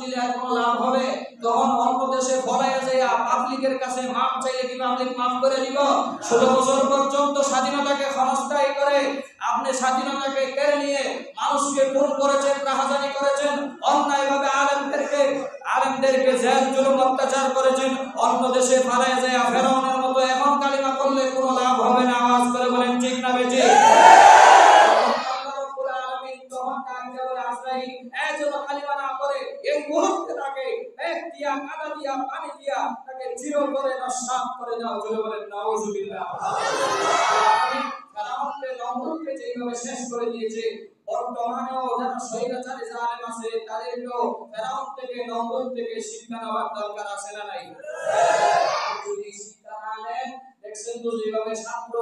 দিলে আর কোনো লাভ হবে? তখন অন্য দেশে ফলাইয়া যাইয়া পাবলিকের কাছে মাপ চাইলে কি পাবলিক মাফ করে দিব? 16 বছর পর্যন্ত স্বাধীনতাকে ক্ষণস্থায়ী করে আপনি স্বাধীনতাকে কেড়ে নিয়ে মানুষকে খুন করেছেন, রাহাজানি করেছেন, অন্যায়ভাবে আলেমদেরকে জেল জুলুম অত্যাচার করেছেন, অন্য দেশে ফলাইয়া যাইয়া ফেরাউনের মতো এখন কালিমা করলে কোনো লাভ হবে না। আওয়াজ করে বলেন ঠিক না বেঠিক? এই মুহূর্তে তাকে এক দিয়া কাদা দিয়া পানি দিয়া তাকে চির করে নস্যাৎ করে দাও। জোরে বলেন নাউজুবিল্লাহ। ফেরাউনকে নমরুদকে যেভাবে শেষ করে দিয়েছে, বর্তমানেও যারা স্বৈরাচারী জালেম আছে তাদেরকেও ফেরাউন থেকে নমরুদ থেকে শিক্ষা নেওয়ার দরকার আছে না নাই? যদি শিক্ষা না নেন, দেখছেন তো যেভাবে ছাত্র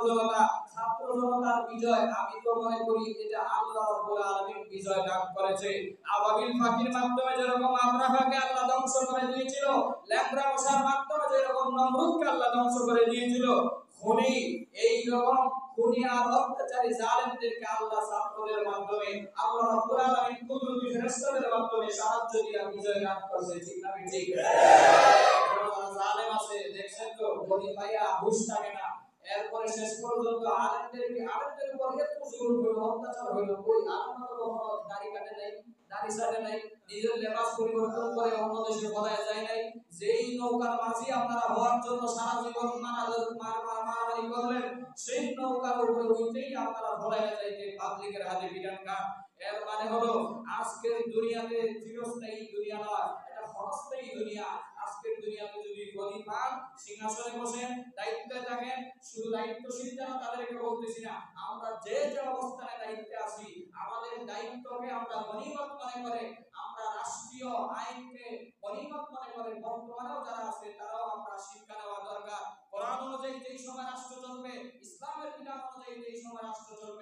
জনতার বিজয়, আমি তো মনে করি এটা আল্লাহ রাব্বুল আলামিন বিজয় দান করেছে। আবাবিল ফাকির মাধ্যমে যেরকম আবরাহাকে আল্লাহ ধ্বংস করে দিয়েছিল, ল্যাংড়া মশার মাধ্যমে যেরকম নমরুদকে আল্লাহ ধ্বংস করে দিয়েছিল, এই রকম খুনি আর অত্যাচারী জালেমদেরকে আল্লাহ ছাত্রদের মাধ্যমে, আল্লাহ রাব্বুল আলামিন কুদরতি ফেরেশতাদের মাধ্যমে সাহায্য দিয়ে বিজয় দান করেছে। ঠিক না ঠিক? জালেম আছে দেখছেন তো, গনি ভাইয়া হুশ থাকে না, এরপরে শেষ পর্যন্ত আলেমদের উপর এত জুলুম হলো, অত্যাচার হলো। ওই আলেমরা তো দাড়ি কাটে নাই, দাড়ি ছাড়ে নাই, নিজের লেবাস পরিবর্তন করে অন্য দেশে পলায় যায় নাই। যেই নৌকার মাঝি আপনারা হওয়ার জন্য সারা জীবন মারামারি করলেন, সেই নৌকার উপরে উঠেই আপনারা পলায় যাইতে পাবলিকের হাতে বিধান খান। এর মানে হলো আজকের দুনিয়াতে চিরস্থায়ী দুনিয়া নয়, এটা ক্ষণস্থায়ী দুনিয়া। আজকের দুনিয়াতে যদি গদি পান, সিংহাসনে বসেন, দায়িত্বে থাকেন, শুধু দায়িত্বশীল যারা তাদেরকে বলতেছি না, আমরা যে অবস্থানে দায়িত্বে আছি, আমাদের দায়িত্বকে আমরা গনিমত মনে করে, আমরা রাষ্ট্রীয় আইনকে গনিমত মনে করে বর্তমানেও যারা আছে তারাও আমরা শিক্ষা নেওয়া দরকার। কোরআন অনুযায়ী যেই সময় রাষ্ট্র চলবে, ইসলামের বিধান অনুযায়ী যেই সময় রাষ্ট্র চলবে,